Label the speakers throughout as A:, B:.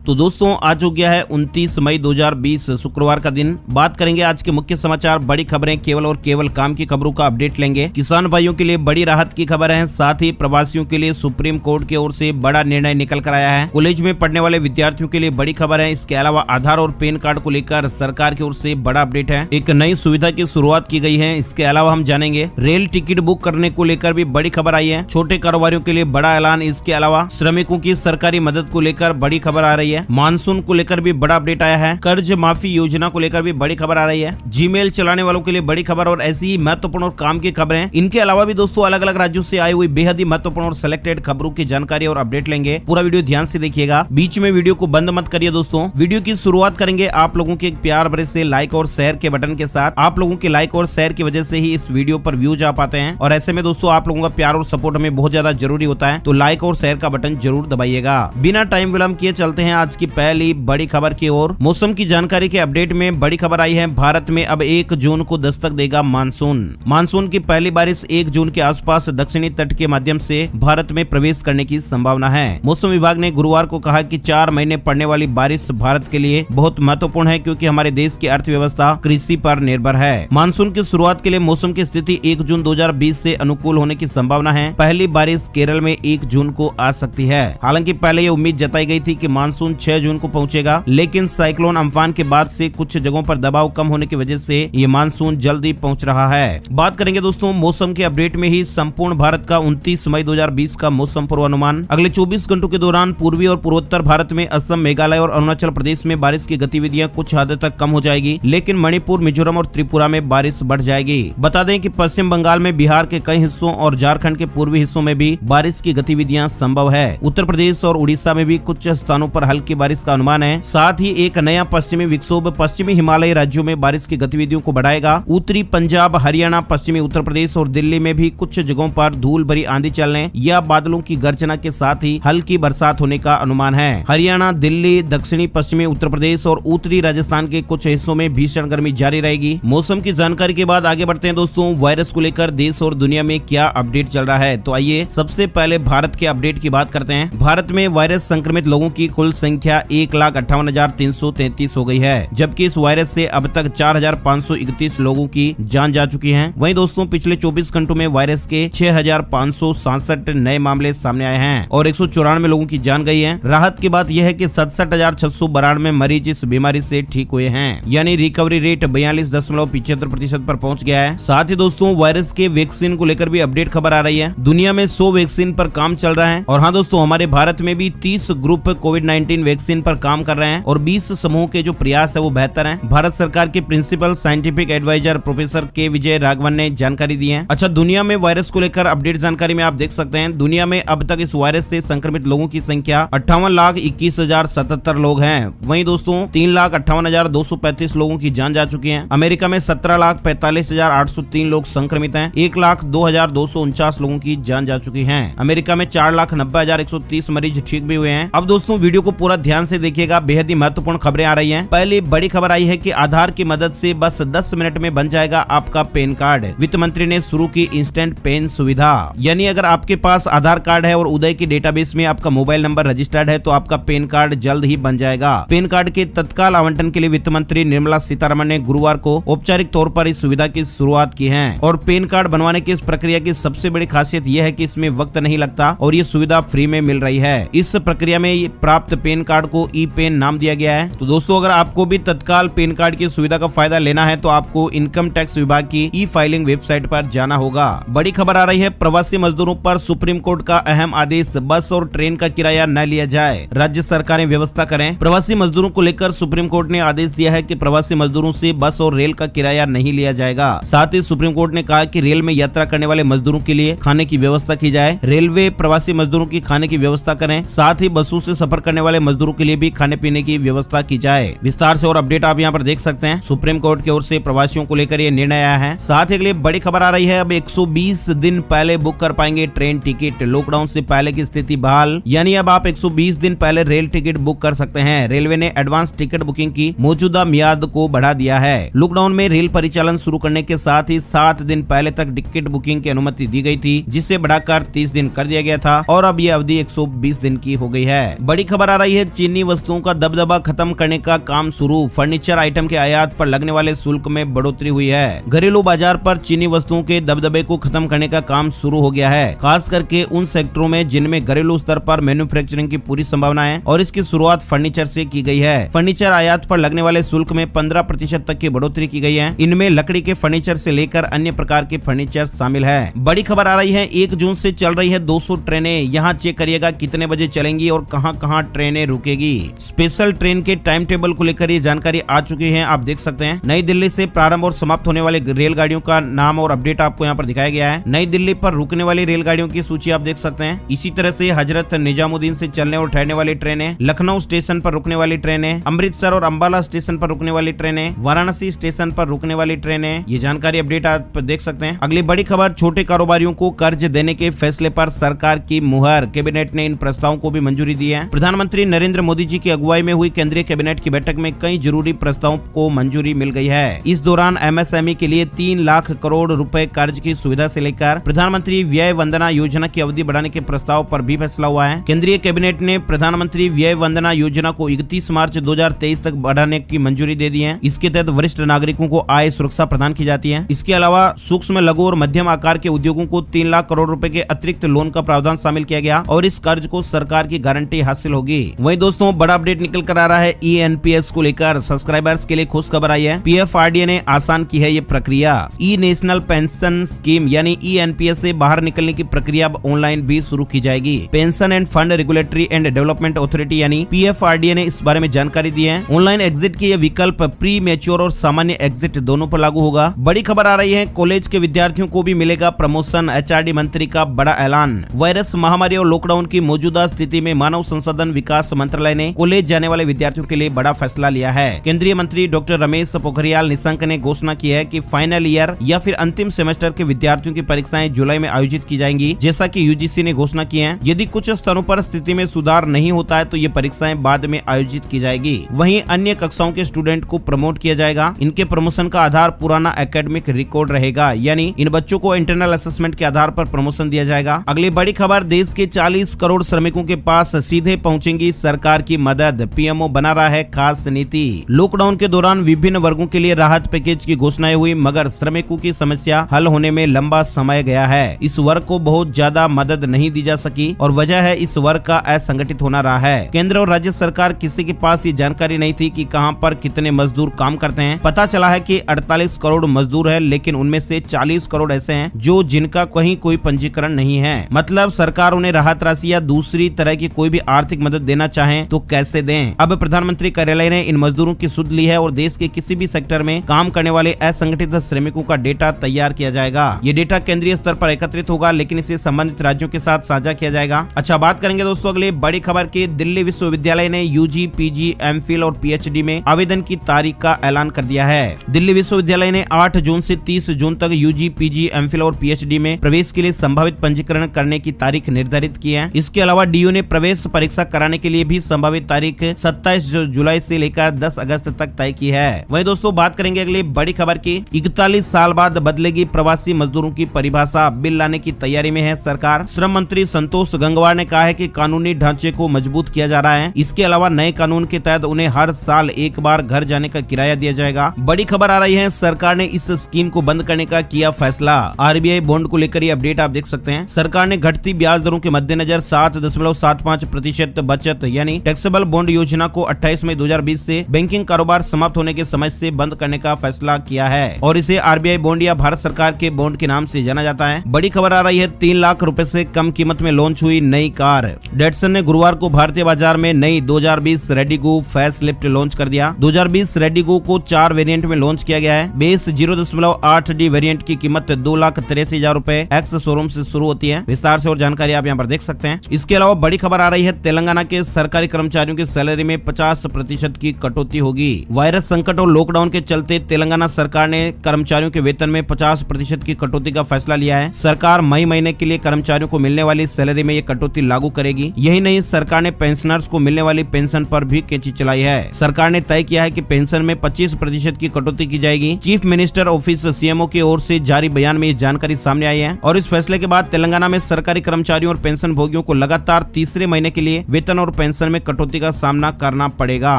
A: तो दोस्तों आज हो गया है 29 मई 2020 शुक्रवार का दिन। बात करेंगे आज के मुख्य समाचार, बड़ी खबरें, केवल और केवल काम की खबरों का अपडेट लेंगे। किसान भाइयों के लिए बड़ी राहत की खबर है, साथ ही प्रवासियों के लिए सुप्रीम कोर्ट की ओर से बड़ा निर्णय निकल कर आया है। कॉलेज में पढ़ने वाले विद्यार्थियों के लिए बड़ी खबर है। इसके अलावा आधार और पैन कार्ड को लेकर सरकार की ओर से बड़ा अपडेट है, एक नई सुविधा की शुरुआत की गई है। इसके अलावा हम जानेंगे रेल टिकट बुक करने को लेकर भी बड़ी खबर आई है, छोटे कारोबारियों के लिए बड़ा ऐलान। इसके अलावा श्रमिकों की सरकारी मदद को लेकर बड़ी खबर आ रही है, मानसून को लेकर भी बड़ा अपडेट आया है, कर्ज माफी योजना को लेकर भी बड़ी खबर आ रही है, जीमेल चलाने वालों के लिए बड़ी खबर और ऐसी ही महत्वपूर्ण और काम की खबरें। इनके अलावा भी दोस्तों अलग अलग राज्यों से आई हुई बेहद ही महत्वपूर्ण और सिलेक्टेड खबरों की जानकारी और अपडेट लेंगे। पूरा वीडियो ध्यान से देखिएगा, बीच में वीडियो को बंद मत करिए। दोस्तों वीडियो की शुरुआत करेंगे आप लोगों के प्यार भरे से लाइक और शेयर के बटन के साथ। आप लोगों के लाइक और शेयर की वजह से ही इस वीडियो पर व्यूज आ पाते हैं और ऐसे में दोस्तों आप लोगों का प्यार और सपोर्ट हमें बहुत ज्यादा जरूरी होता है, तो लाइक और शेयर का बटन जरूर दबाइएगा। बिना टाइम विलंब किए चलते हैं आज की पहली बड़ी खबर की ओर। मौसम की जानकारी के अपडेट में बड़ी खबर आई है, भारत में अब 1 जून को दस्तक देगा मानसून। मानसून की पहली बारिश 1 जून के आसपास दक्षिणी तट के माध्यम से भारत में प्रवेश करने की संभावना है। मौसम विभाग ने गुरुवार को कहा कि 4 महीने पड़ने वाली बारिश भारत के लिए बहुत महत्वपूर्ण है, क्योंकि हमारे देश की अर्थव्यवस्था कृषि पर निर्भर है। मानसून की शुरुआत के लिए मौसम की स्थिति 1 जून 2020 से अनुकूल होने की संभावना है। पहली बारिश केरल में 1 जून को आ सकती है। हालांकि पहले ये उम्मीद जताई गई थी कि मानसून 6 जून को पहुंचेगा, लेकिन साइक्लोन अम्फान के बाद से कुछ जगहों पर दबाव कम होने की वजह से ये मानसून जल्दी पहुंच रहा है। बात करेंगे दोस्तों मौसम के अपडेट में ही संपूर्ण भारत का 29 मई 2020 का मौसम पूर्वानुमान। अगले 24 घंटों के दौरान पूर्वी और पूर्वोत्तर भारत में असम, मेघालय और अरुणाचल प्रदेश में बारिश की गतिविधियां कुछ हद तक कम हो जाएगी, लेकिन मणिपुर, मिजोरम और त्रिपुरा में बारिश बढ़ जाएगी। बता दें कि पश्चिम बंगाल में, बिहार के कई हिस्सों और झारखंड के पूर्वी हिस्सों में भी बारिश की गतिविधियां संभव है। उत्तर प्रदेश और उड़ीसा में भी कुछ स्थानों पर हल्की बारिश का अनुमान है। साथ ही एक नया पश्चिमी विक्षोभ पश्चिमी हिमालय राज्यों में बारिश की गतिविधियों को बढ़ाएगा। उत्तरी पंजाब, हरियाणा, पश्चिमी उत्तर प्रदेश और दिल्ली में भी कुछ जगहों पर धूल भरी आंधी चलने या बादलों की गर्जना के साथ ही हल्की बरसात होने का अनुमान है। हरियाणा, दिल्ली, दक्षिणी पश्चिमी उत्तर प्रदेश और उत्तरी राजस्थान के कुछ हिस्सों में भीषण गर्मी जारी रहेगी। मौसम की जानकारी के बाद आगे बढ़ते हैं दोस्तों वायरस को लेकर देश और दुनिया में क्या अपडेट चल रहा है। तो आइए सबसे पहले भारत के अपडेट की बात करते हैं। भारत में वायरस संक्रमित लोगों की कुल संख्या 1,58,333 हो गई है, जबकि इस वायरस से अब तक 4,531 लोगों की जान जा चुकी है। वहीं दोस्तों पिछले 24 घंटों में वायरस के 6,567 नए मामले सामने आए हैं और 194 लोगों की जान गई है। राहत की बात यह है कि 67,692 मरीज इस बीमारी से ठीक हुए हैं, यानी रिकवरी रेट 42.75% पर पहुंच गया है। साथ ही दोस्तों वायरस के वैक्सीन को लेकर भी अपडेट खबर आ रही है। दुनिया में 100 वैक्सीन पर काम चल रहा है और हाँ दोस्तों हमारे भारत में भी 30 ग्रुप कोविड-19 वैक्सीन पर काम कर रहे हैं और 20 समूह के जो प्रयास है वो बेहतर हैं। भारत सरकार के प्रिंसिपल साइंटिफिक एडवाइजर प्रोफेसर के विजय राघवन ने जानकारी दी है। अच्छा, दुनिया में वायरस को लेकर अपडेट जानकारी में आप देख सकते हैं, दुनिया में अब तक इस वायरस से संक्रमित लोगों की संख्या 58,21,077 लोग हैं। वहीं दोस्तों 3,58,235 लोगों की जान जा चुकी है। अमेरिका में 17,45,803 लोग संक्रमित हैं। 1,02,249 लोगों की जान जा चुकी है। अमेरिका में 4,90,130 मरीज ठीक भी हुए हैं। अब दोस्तों वीडियो को पूरा ध्यान से देखिएगा, बेहद ही महत्वपूर्ण खबरें आ रही हैं। पहली बड़ी खबर आई है कि आधार की मदद से बस 10 मिनट में बन जाएगा आपका पैन कार्ड। वित्त मंत्री ने शुरू की इंस्टेंट पेन सुविधा, यानी अगर आपके पास आधार कार्ड है और उदय के डेटाबेस में आपका मोबाइल नंबर रजिस्टर्ड है तो आपका पैन कार्ड जल्द ही बन जाएगा। पैन कार्ड के तत्काल आवंटन के लिए वित्त मंत्री निर्मला सीतारमण ने गुरुवार को औपचारिक तौर पर इस सुविधा की शुरुआत की है और पैन कार्ड बनवाने की इस प्रक्रिया की सबसे बड़ी खासियत यह है कि इसमें वक्त नहीं लगता और ये सुविधा फ्री में मिल रही है। इस प्रक्रिया में प्राप्त पैन कार्ड को ई पेन नाम दिया गया है। तो दोस्तों अगर आपको भी तत्काल पैन कार्ड की सुविधा का फायदा लेना है तो आपको इनकम टैक्स विभाग की ई फाइलिंग वेबसाइट पर जाना होगा। बड़ी खबर आ रही है, प्रवासी मजदूरों पर सुप्रीम कोर्ट का अहम आदेश, बस और ट्रेन का किराया न लिया जाए, राज्य सरकारें व्यवस्था करें। प्रवासी मजदूरों को लेकर सुप्रीम कोर्ट ने आदेश दिया है कि प्रवासी मजदूरों से बस और रेल का किराया नहीं लिया जाएगा। साथ ही सुप्रीम कोर्ट ने कहा कि रेल में यात्रा करने वाले मजदूरों के लिए खाने की व्यवस्था की जाए, रेलवे प्रवासी मजदूरों की खाने की व्यवस्था करें, साथ ही बसों से सफर करने वाले मजदूरों के लिए भी खाने पीने की व्यवस्था की जाए। विस्तार से और अपडेट आप यहाँ पर देख सकते हैं। सुप्रीम कोर्ट की ओर से प्रवासियों को लेकर ये निर्णय आया है। साथ ही अगली बड़ी खबर आ रही है, अब 120 दिन पहले बुक कर पाएंगे ट्रेन टिकट। लॉकडाउन से पहले की स्थिति बहाल, यानी अब आप 120 दिन पहले रेल टिकट बुक कर सकते हैं। रेलवे ने एडवांस टिकट बुकिंग की मौजूदा मियाद को बढ़ा दिया है। लॉकडाउन में रेल परिचालन शुरू करने के साथ ही 7 दिन पहले तक टिकट बुकिंग की अनुमति दी गई थी, जिसे बढ़ाकर 30 दिन कर दिया गया था और अब ये अवधि 120 दिन की हो गई है। बड़ी खबर आ रही है चीनी वस्तुओं का दबदबा खत्म करने का काम शुरू। फर्नीचर आइटम के आयात पर लगने वाले शुल्क में बढ़ोतरी हुई है। घरेलू बाजार पर चीनी वस्तुओं के दबदबे को खत्म करने का काम शुरू हो गया है, खास करके उन सेक्टरों में जिनमें घरेलू स्तर पर मैन्युफैक्चरिंग की पूरी संभावना है और इसकी शुरुआत फर्नीचर से की गई है। फर्नीचर आयात पर लगने वाले शुल्क में 15% तक की बढ़ोतरी की गई है। इनमें लकड़ी के फर्नीचर से लेकर अन्य प्रकार के फर्नीचर शामिल है। बड़ी खबर आ रही है, 1 जून से चल रही है 200 ट्रेनें। यहाँ चेक करिएगा कितने बजे चलेंगी और कहां-कहां ट्रेनें रुकेगी। स्पेशल ट्रेन के टाइम टेबल को लेकर ये जानकारी आ चुकी है, आप देख सकते हैं। नई दिल्ली से प्रारंभ और समाप्त होने वाली रेलगाड़ियों का नाम और अपडेट आपको यहाँ पर दिखाया गया है। नई दिल्ली पर रुकने वाली रेलगाड़ियों की सूची आप देख सकते हैं। इसी तरह से हजरत निजामुद्दीन से चलने और ठहरने वाली ट्रेनें, लखनऊ स्टेशन पर रुकने वाली ट्रेनें, अमृतसर और अंबाला स्टेशन पर रुकने वाली ट्रेनें, वाराणसी स्टेशन पर रुकने वाली ट्रेनें, ये जानकारी अपडेट आप देख सकते हैं। अगली बड़ी खबर, छोटे कारोबारियों को कर्ज देने के फैसले पर सरकार की मुहर। कैबिनेट ने इन प्रस्तावों को भी मंजूरी दी है। प्रधानमंत्री नरेंद्र मोदी जी की अगुवाई में हुई केंद्रीय कैबिनेट की बैठक में कई जरूरी प्रस्तावों को मंजूरी मिल गई है। इस दौरान एमएसएमई के लिए 3 लाख करोड़ रुपए कर्ज की सुविधा से लेकर प्रधानमंत्री व्यय वंदना योजना की अवधि बढ़ाने के प्रस्ताव पर भी फैसला हुआ है। केंद्रीय कैबिनेट ने प्रधानमंत्री व्यय वंदना योजना को 31 मार्च 2023 तक बढ़ाने की मंजूरी दे दी है। इसके तहत वरिष्ठ नागरिकों को आय सुरक्षा प्रदान की जाती है। इसके अलावा सूक्ष्म, लघु और मध्यम आकार के उद्योगों को 3 लाख करोड़ रुपए के अतिरिक्त लोन का प्रावधान शामिल किया गया और इस कर्ज को सरकार की गारंटी हासिल होगी। वहीं दोस्तों, बड़ा अपडेट निकल कर आ रहा है ईएनपीएस को लेकर। सब्सक्राइबर्स के लिए खुश खबर आई है। पीएफआरडीए ने आसान की है ये प्रक्रिया। ई नेशनल पेंशन स्कीम यानी ईएनपीएस से बाहर निकलने की प्रक्रिया अब ऑनलाइन भी शुरू की जाएगी। Pension end fund regulatory and development authority यानी पीएफआरडीए ने इस बारे में जानकारी दी है। ऑनलाइन एग्जिट की यह विकल्प प्री मैच्योर और सामान्य एग्जिट दोनों पर लागू होगा। बड़ी खबर आ रही है, कॉलेज के विद्यार्थियों को भी मिलेगा प्रमोशन। एचआरडी मंत्री का बड़ा ऐलान। वायरस महामारी और लॉकडाउन की मौजूदा स्थिति में मानव संसाधन विकास मंत्रालय ने कॉलेज जाने वाले विद्यार्थियों के लिए बड़ा फैसला लिया है। केंद्रीय मंत्री डॉक्टर रमेश पोखरियाल निशंक ने घोषणा की है कि फाइनल ईयर या फिर अंतिम सेमेस्टर के विद्यार्थियों की परीक्षाएं जुलाई में आयोजित की जाएंगी, जैसा कि यूजीसी ने घोषणा की है। यदि कुछ स्थानों पर स्थिति में सुधार नहीं होता है तो ये परीक्षाएं बाद में आयोजित की जाएगी। वहीं अन्य कक्षाओं के स्टूडेंट को प्रमोट किया जाएगा। इनके प्रमोशन का आधार पुराना एकेडमिक रिकॉर्ड रहेगा, यानी इन बच्चों को इंटरनल असेसमेंट के आधार पर प्रमोशन दिया जाएगा। अगली बड़ी खबर, देश के 40 करोड़ श्रमिकों के पास सीधे पहुंचेंगी सरकार की मदद। पीएमओ बना रहा है खास नीति। लॉकडाउन के दौरान विभिन्न वर्गों के लिए राहत पैकेज की घोषणाएं हुई, मगर श्रमिकों की समस्या हल होने में लंबा समय गया है। इस वर्ग को बहुत ज्यादा मदद नहीं दी जा सकी और वजह है इस वर्ग का असंगठित होना रहा है। केंद्र और राज्य सरकार किसी के पास ये जानकारी नहीं थी कि कहां पर कितने मजदूर काम करते हैं। पता चला है कि 48 करोड़ मजदूर है, लेकिन उनमें से 40 करोड़ ऐसे हैं जो जिनका कहीं कोई पंजीकरण नहीं है। मतलब सरकार उन्हें राहत राशि या दूसरी तरह की कोई भी आर्थिक मदद देना चाहे तो कैसे दें। अब प्रधानमंत्री कार्यालय ने इन मजदूरों की सुध ली है और देश के किसी भी सेक्टर में काम करने वाले असंगठित श्रमिकों का डेटा तैयार किया जाएगा। ये डेटा केंद्रीय स्तर पर एकत्रित होगा, लेकिन इसे संबंधित राज्यों के साथ साझा किया जाएगा। अच्छा, बात करेंगे दोस्तों अगले बड़ी खबर की। दिल्ली विश्वविद्यालय ने यूजी, पीजी, एमफिल और पीएचडी में आवेदन की तारीख का ऐलान कर दिया है। दिल्ली विश्वविद्यालय ने 8 जून से 30 जून तक यूजी, पीजी, एमफिल और पीएचडी में प्रवेश के लिए संभावित पंजीकरण करने की तारीख निर्धारित की है। इसके अलावा डीयू ने प्रवेश परीक्षा कराने के लिए भी संभावित तारीख 27 जुलाई से लेकर 10 अगस्त तक तय की है। वहीं दोस्तों बात करेंगे अगली बड़ी खबर की। 41 साल बाद बदलेगी प्रवासी मजदूरों की परिभाषा। बिल लाने की तैयारी में है सरकार। श्रम मंत्री संतोष गंगवार ने कहा है कि कानूनी ढांचे को मजबूत किया जा रहा है। इसके अलावा नए कानून के तहत उन्हें हर साल एक बार घर जाने का किराया दिया जाएगा। बड़ी खबर आ रही है, सरकार ने इस स्कीम को बंद करने का किया फैसला। आरबीआई बॉन्ड को लेकर ये अपडेट आप देख सकते हैं। सरकार ने घटती ब्याज दरों के मद्देनजर 7.75% बचत यानी टैक्सेबल बॉन्ड योजना को 28 मई 2020 से बैंकिंग कारोबार समाप्त होने के समय से बंद करने का फैसला किया है और इसे आरबीआई बॉन्ड या भारत सरकार के बॉन्ड के नाम से जाना जाता है। बड़ी खबर आ रही है, 3 लाख रुपए से कम कीमत में लॉन्च हुई नई कार। डेटसन ने गुरुवार को भारतीय बाजार में नई 2020 रेडिगो फेस लिफ्ट लॉन्च कर दिया। 2020 रेडिगो को 4 वेरिएंट में लॉन्च किया गया है। बेस 0.8D वेरिएंट की कीमत 2,83,000 रूपए एक्स शोरूम से शुरू होती है। विस्तार से और जानकारी आप यहाँ पर देख सकते हैं। इसके अलावा बड़ी खबर आ रही है, तेलंगाना के सरकारी कर्मचारियों की सैलरी में 50% की कटौती होगी। वायरस संकट और लॉकडाउन के चलते तेलंगाना सरकार ने कर्मचारियों के वेतन में 50% की कटौती का फैसला लिया है। सरकार मई महीने के लिए कर्मचारियों को मिलने वाली सैलरी में ये कटौती लागू करेगी। यही नहीं, सरकार ने पेंशनर्स को मिलने वाली पेंशन पर भी कैंची चलाई है। सरकार ने तय किया है कि पेंशन में 25% की कटौती की जाएगी। चीफ मिनिस्टर ऑफिस सीएमओ की ओर से जारी बयान में ये जानकारी सामने आई है और इस फैसले के बाद तेलंगाना में सरकारी कर्मचारियों और पेंशन भोगियों को लगातार तीसरे महीने के लिए वेतन और पेंशन में कटौती का सामना करना पड़ेगा।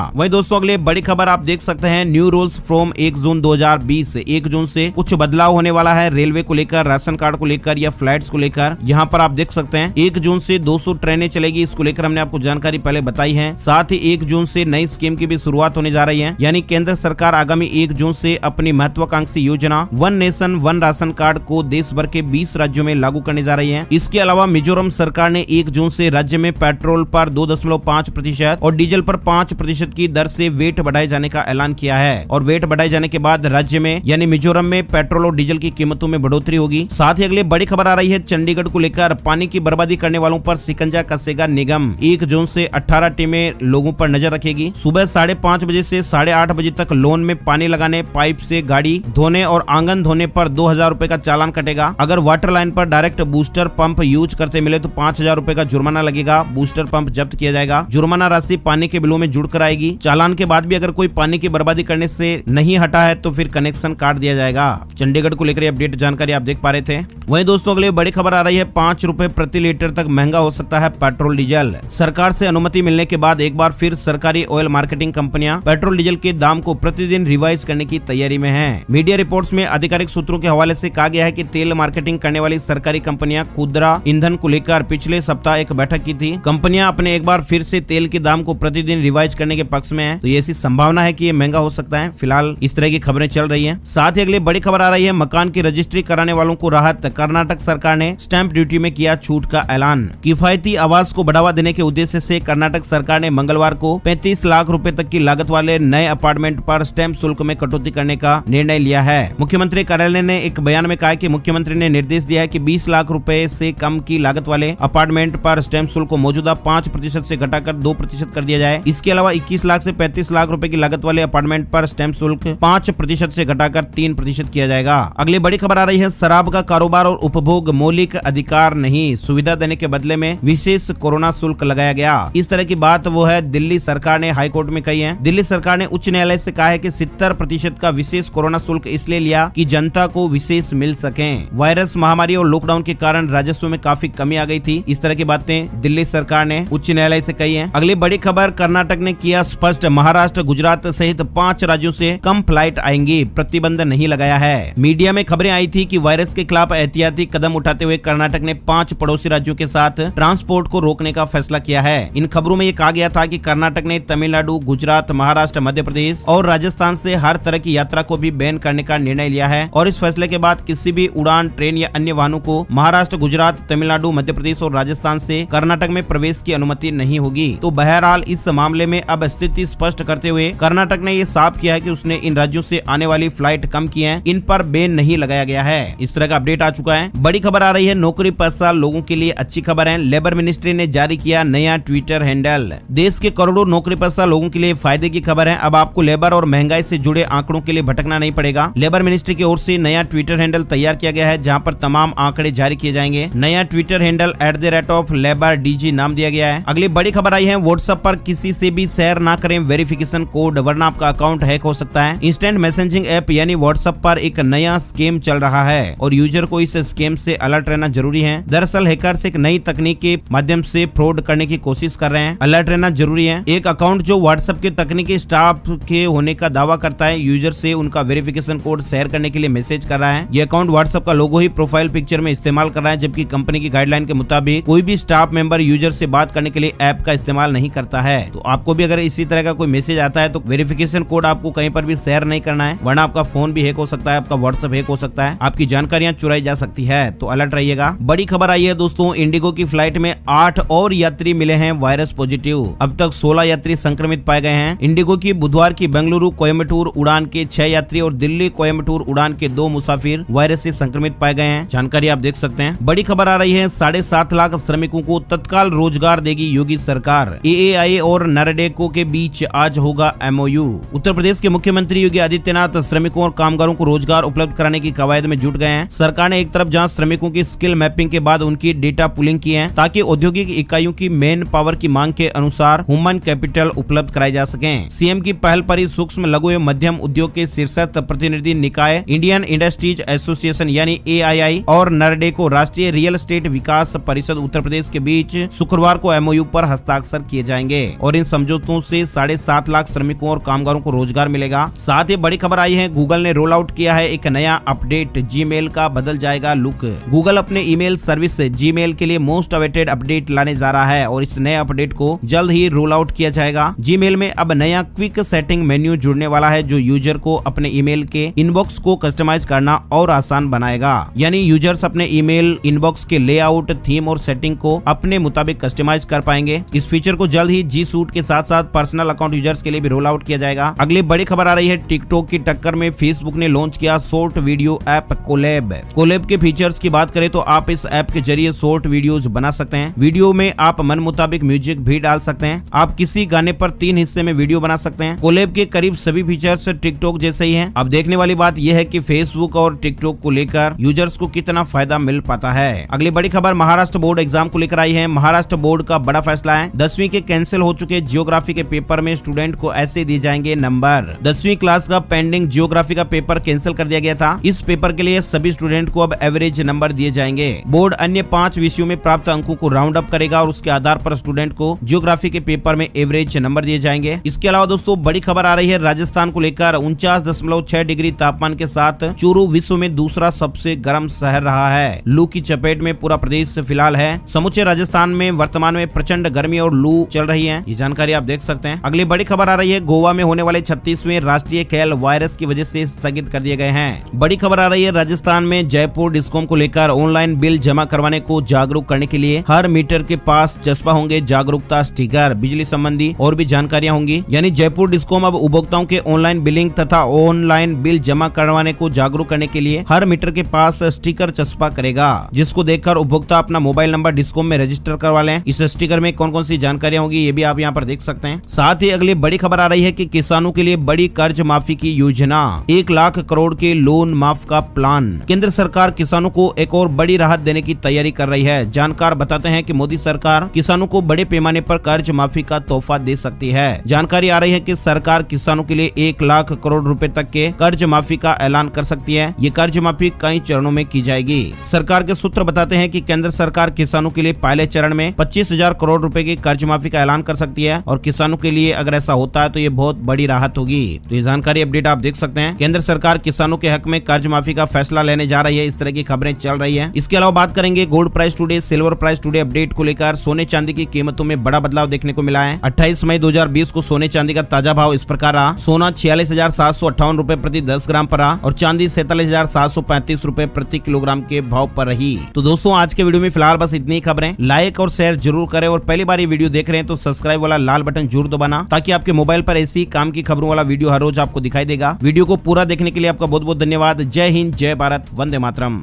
A: वहीं दोस्तों अगले बड़ी खबर आप देख सकते हैं, न्यू रूल्स फ्रॉम 1 जून 2020। 1 जून से कुछ बदलाव होने वाला है रेलवे को लेकर, राशन कार्ड को लेकर या फ्लाइट्स को लेकर। यहाँ पर आप देख सकते हैं 1 जून से 200 ट्रेनें चलेगी, इसको लेकर हमने आपको जानकारी पहले बताई है। साथ ही 1 जून से नई स्कीम की भी शुरुआत होने जा रही है, यानी केंद्र सरकार आगामी 1 जून से अपनी महत्वाकांक्षी योजना one nation one ration card को देश भर के 20 राज्यों में लागू करने जा रही है। इसके अलावा मिजोरम सरकार ने 1 जून से राज्य में पेट्रोल पर 2.5% और डीजल पर 5% की दर से वेट बढ़ाए जाने का ऐलान किया है। और वेट बढ़ाए जाने के बाद राज्य में यानी मिजोरम में पेट्रोल और डीजल की कीमतों में बढ़ोतरी होगी। साथ ही अगले बड़ी खबर आ रही है चंडीगढ़ को लेकर, पानी की बर्बादी करने वालों पर शिकंजा कसेगा निगम। 1 जून से 18 टीमें लोगों पर नजर रखेगी। सुबह 5:30 बजे से 8:30 बजे तक लोन में पानी लगाने, पाइप से गाड़ी धोने और आंगन धोने पर 2000 रुपए का चालान कटेगा। अगर वाटर लाइन पर डायरेक्ट बूस्टर पंप यूज करते मिले तो 5000 रुपए का जुर्माना लगेगा। बूस्टर पंप जब्त किया जाएगा। जुर्माना राशि पानी के बिलों में जुड़कर आएगी। चालान के बाद भी अगर कोई पानी की बर्बादी करने से नहीं हटा है तो फिर कनेक्शन काट दिया जाएगा। चंडीगढ़ को लेकर अपडेट जानकारी आप देख पा रहे थे। वहीं दोस्तों अगले बड़ी खबर आ रही है, 5 रुपए प्रति लीटर तक महंगा हो सकता है पेट्रोल डीजल। सरकार से अनुमति मिलने के बाद एक बार फिर सरकारी ऑयल मार्केटिंग कंपनियां पेट्रोल डीजल के दाम को प्रतिदिन रिवाइज करने की तैयारी में हैं। मीडिया रिपोर्ट्स में आधिकारिक सूत्रों के हवाले से कहा गया है कि तेल मार्केटिंग करने वाली सरकारी कंपनियां खुदरा ईंधन को लेकर पिछले सप्ताह एक बैठक की थी। कंपनियां अपने एक बार फिर से तेल के दाम को प्रतिदिन रिवाइज करने के पक्ष में है, तो ऐसी संभावना है कि ये महंगा हो सकता है। फिलहाल इस तरह की खबरें चल रही है। साथ ही अगली बड़ी खबर आ रही है, मकान की रजिस्ट्री कराने वालों को राहत। कर्नाटक सरकार ने स्टैंप ड्यूटी में किया छूट का ऐलान। किफायती आवास को बढ़ावा देने के उद्देश्य से कर्नाटक सरकार ने मंगलवार को 35 लाख रुपए तक की लागत वाले नए अपार्टमेंट पर स्टैंप शुल्क में कटौती करने का निर्णय लिया है। मुख्यमंत्री कार्यालय ने एक बयान में कहा कि मुख्यमंत्री ने निर्देश दिया है कि 20 लाख रुपए से कम की लागत वाले अपार्टमेंट पर स्टैंप शुल्क को मौजूदा 5% से घटाकर 2% कर दिया जाए। इसके अलावा 21 लाख से 35 लाख रुपए की लागत वाले अपार्टमेंट पर स्टैंप शुल्क 5% से घटाकर 3% किया जाएगा। अगली बड़ी खबर आ रही है, शराब का कारोबार और उपभोग मौलिक अधिकार नहीं, सुविधा देने के बदले में विशेष कोरोना शुल्क लगाया गया। इस तरह की बात वो है दिल्ली सरकार ने हाई कोर्ट में कही है। दिल्ली सरकार ने उच्च न्यायालय से कहा है कि 70% का विशेष कोरोना शुल्क इसलिए लिया कि जनता को विशेष मिल सके। वायरस महामारी और लॉकडाउन के कारण राजस्व में काफी कमी आ गई थी। इस तरह की बातें दिल्ली सरकार ने उच्च न्यायालय से कही है। अगली बड़ी खबर, कर्नाटक ने किया स्पष्ट, महाराष्ट्र गुजरात सहित 5 राज्यों से कम फ्लाइट आएंगी, प्रतिबंध नहीं लगाया है। मीडिया में खबरें आई थी कि वायरस के खिलाफ एहतियाती कदम उठाते हुए कर्नाटक ने 5 पड़ोसी राज्यों के साथ ट्रांसपोर्ट को रोकने का फैसला किया है। इन खबरों में ये कहा गया था कि कर्नाटक ने तमिलनाडु, गुजरात, महाराष्ट्र, मध्य प्रदेश और राजस्थान से हर तरह की यात्रा को भी बैन करने का निर्णय लिया है। और इस फैसले के बाद किसी भी उड़ान, ट्रेन या अन्य वाहनों को महाराष्ट्र, गुजरात, तमिलनाडु, मध्य प्रदेश और राजस्थान से कर्नाटक में प्रवेश की अनुमति नहीं होगी। तो बहरहाल इस मामले में अब स्थिति स्पष्ट करते हुए कर्नाटक ने ये साफ किया है कि उसने इन राज्यों से आने वाली फ्लाइट कम की है, इन पर बैन नहीं लगाया गया है। इस तरह का अपडेट आ चुका है। बड़ी खबर आ रही है, नौकरी पेशा लोगों के लिए अच्छी खबर है। लेबर मिनिस्ट्री ने जारी किया नया ट्विटर हैंडल। देश के करोड़ों नौकरी पेशा लोगों के लिए फायदे की खबर है। अब आपको लेबर और महंगाई से जुड़े आंकड़ों के लिए भटकना नहीं पड़ेगा। लेबर मिनिस्ट्री की ओर से नया ट्विटर हैंडल तैयार किया गया है, जहां पर तमाम आंकड़े जारी किए जाएंगे। नया ट्विटर हैंडल @LaborDG नाम दिया गया है। अगली बड़ी खबर आई है, व्हाट्सएप पर किसी से भी शेयर ना करें वेरिफिकेशन कोड, वरना आपका अकाउंट हैक हो सकता है। इंस्टेंट मैसेजिंग ऐप यानी व्हाट्सएप पर एक नया स्कैम चल रहा है और यूजर को इस स्कैम से अलर्ट रहना जरूरी है। दरअसल हैकर्स एक नई तकनीक के माध्यम से फ्रॉड करने की कोशिश कर रहे हैं, अलर्ट रहना जरूरी है। एक अकाउंट जो व्हाट्सएप के तकनीकी स्टाफ के होने का दावा करता है, यूजर से उनका वेरिफिकेशन कोड शेयर करने के लिए मैसेज कर रहा है। ये अकाउंट व्हाट्सएप का लोगो ही प्रोफाइल पिक्चर में इस्तेमाल कर रहा है, जबकि कंपनी की गाइडलाइन के मुताबिक कोई भी स्टाफ मेंबर यूजर से बात करने के लिए ऐप का इस्तेमाल नहीं करता है। तो आपको भी अगर इसी तरह का कोई मैसेज आता है तो वेरिफिकेशन कोड आपको कहीं पर भी शेयर नहीं करना है, वरना आपका फोन भी हैक हो सकता है, आपका व्हाट्सएप हैक हो सकता है, आपकी जानकारियां चुराई जा सकती है। तो अलर्ट रहिएगा। बड़ी खबर आई है दोस्तों, इंडिगो की फ्लाइट में 8 और यात्री मिले हैं वायरस पॉजिटिव। अब तक 16 यात्री संक्रमित पाए गए हैं। इंडिगो की बुधवार की बेंगलुरु कोयम्बटूर उड़ान के 6 यात्री और दिल्ली कोयम्बटूर उड़ान के 2 मुसाफिर वायरस से संक्रमित पाए गए हैं। जानकारी आप देख सकते हैं। बड़ी खबर आ रही है, 7.5 लाख श्रमिकों को तत्काल रोजगार देगी योगी सरकार। AAI और नरेडेको के बीच आज होगा MOU। उत्तर प्रदेश के मुख्यमंत्री योगी आदित्यनाथ श्रमिकों और कामगारों को रोजगार उपलब्ध कराने की कवायद में जुट गए हैं। सरकार ने एक तरफ जहां श्रमिकों की स्किल मैपिंग के बाद उनकी डेटा पुलिंग की है, ताकि औद्योगिक इकाइयों की मैन पावर की मांग के अनुसार ह्यूमन कैपिटल उपलब्ध कराई जा सके। सीएम की पहल पर ही सूक्ष्म, लघु एवं मध्यम उद्योग के शीर्षस्थ प्रतिनिधि निकाय इंडियन इंडस्ट्रीज एसोसिएशन यानी AII और नरेडेको राष्ट्रीय रियल एस्टेट विकास परिषद उत्तर प्रदेश के बीच शुक्रवार को MOU पर हस्ताक्षर किए जाएंगे और इन समझौतों से 7.5 लाख श्रमिकों और कामगारों को रोजगार मिलेगा। साथ ही बड़ी खबर आई है, गूगल ने रोल आउट किया है एक नया अपडेट, जीमेल का बदल जाएगा लुक। गूगल अपने ईमेल सर्विस जीमेल के लिए मोस्ट अवेटेड अपडेट लाने जा रहा है और इस नए अपडेट को जल्द ही रोल आउट किया जाएगा। जीमेल में अब नया क्विक सेटिंग मेन्यू जुड़ने वाला है जो यूजर को अपने ईमेल के इनबॉक्स को कस्टमाइज करना और आसान बनाएगा। यानी यूजर्स अपने ईमेल इनबॉक्स के लेआउट, थीम और सेटिंग को अपने मुताबिक कस्टमाइज कर पाएंगे। इस फीचर को जल्द ही जी सूट के साथ साथ पर्सनल अकाउंट यूजर्स के लिए भी रोल आउट किया जाएगा। अगली बड़ी खबर आ रही है, टिकटॉक की टक्कर में फेसबुक ने लॉन्च किया short video app Collab. Collab के फीचर्स की बात करें तो आप इस ऐप के जरिए शॉर्ट वीडियोस बना सकते हैं। वीडियो में आप मन मुताबिक म्यूजिक भी डाल सकते हैं। आप किसी गाने पर 3 हिस्से में वीडियो बना सकते हैं। कोलैब के करीब सभी फीचर्स टिकटॉक जैसे ही हैं। अब देखने वाली बात यह है कि फेसबुक और टिकटॉक को लेकर यूजर्स को कितना फायदा मिल पाता है। अगली बड़ी खबर महाराष्ट्र बोर्ड एग्जाम को लेकर आई है। महाराष्ट्र बोर्ड का बड़ा फैसला है, 10वीं के कैंसिल हो चुके जियोग्राफी के पेपर में स्टूडेंट को ऐसे दिए जाएंगे नंबर। 10वीं क्लास का पेंडिंग जियोग्राफी का पेपर कैंसिल कर दिया गया था। इस पेपर के लिए सभी स्टूडेंट को अब एवरेज नंबर दिए जाएंगे। बोर्ड अन्य 5 विषयों में प्राप्त अंकों को राउंड अप करेगा और उसके आधार पर स्टूडेंट को जियोग्राफी के पेपर में एवरेज नंबर दिए जाएंगे। इसके अलावा दोस्तों बड़ी खबर आ रही है, राजस्थान को लेकर 49.6 डिग्री तापमान के साथ चूरू विश्व में दूसरा सबसे गर्म शहर रहा है। लू की चपेट में पूरा प्रदेश फिलहाल है। समूचे राजस्थान में वर्तमान में प्रचंड गर्मी और लू चल रही है। ये जानकारी आप देख सकते हैं। अगली बड़ी खबर आ रही है, गोवा में होने वाले 36वें राष्ट्रीय खेल वायरस की वजह से स्थगित कर दिए गए हैं। बड़ी खबर आ रही है, राजस्थान में जयपुर डिस्कॉम को लेकर ऑनलाइन बिल जमा करवाने को जागरूक करने के लिए हर मीटर के पास चस्पा होंगे जागरूकता स्टिकर, बिजली संबंधी और भी जानकारियां होंगी। यानी जयपुर डिस्कॉम अब उपभोक्ताओं के ऑनलाइन बिलिंग तथा ऑनलाइन बिल जमा करवाने को जागरूक करने के लिए हर मीटर के पास स्टिकर चस्पा करेगा, जिसको देखकर उपभोक्ता अपना मोबाइल नंबर डिस्कॉम में रजिस्टर करवा लें। इस स्टिकर में कौन कौन सी जानकारियां होगी ये भी आप यहाँ पर देख सकते हैं। साथ ही अगली बड़ी खबर आ रही है कि किसानों के लिए बड़ी कर्ज माफी की योजना, 1 लाख करोड़ के लोन माफ का प्लान। केंद्र सरकार किसानों को एक और बड़ी राहत देने की तैयारी कर रही है। जानकार बताते हैं कि मोदी सरकार किसानों को बड़े पैमाने पर कर्ज माफी का तोहफा दे सकती है। जानकारी आ रही है कि सरकार किसानों के लिए 1 लाख करोड़ रुपए तक के कर्ज माफी का ऐलान कर सकती है। ये कर्ज माफी कई चरणों में की जाएगी। सरकार के सूत्र बताते हैं कि केंद्र सरकार किसानों के लिए पहले चरण में 25,000 करोड़ रुपए की कर्ज माफी का ऐलान कर सकती है और किसानों के लिए अगर ऐसा होता है तो ये बहुत बड़ी राहत होगी। तो ये जानकारी अपडेट आप देख सकते हैं। केंद्र सरकार किसानों के हक में कर्ज माफी का फैसला लेने जा रही है। इस तरह की खबरें चल रही है। इसके अलावा बात करेंगे gold price today, silver price today update को लेकर। सोने चांदी की कीमतों में बड़ा बदलाव देखने को मिला है। 28 मई 2020 को सोने चांदी का ताजा भाव इस प्रकार रहा। सोना 46,758 रुपए प्रति 10 ग्राम पर रहा और चांदी 47,735 रुपए प्रति किलोग्राम के भाव पर रही। तो दोस्तों आज के वीडियो में फिलहाल बस इतनी खबरें। लाइक और शेयर जरूर करें और पहली बार ये वीडियो देख रहे हैं तो सब्सक्राइब वाला लाल बटन जरूर दबाना, ताकि आपके मोबाइल पर ऐसी काम की खबरों वाला वीडियो हर रोज आपको दिखाई देगा। वीडियो को पूरा देखने के लिए आपका बहुत बहुत धन्यवाद। जय हिंद, जय भारत, वंदे मातरम।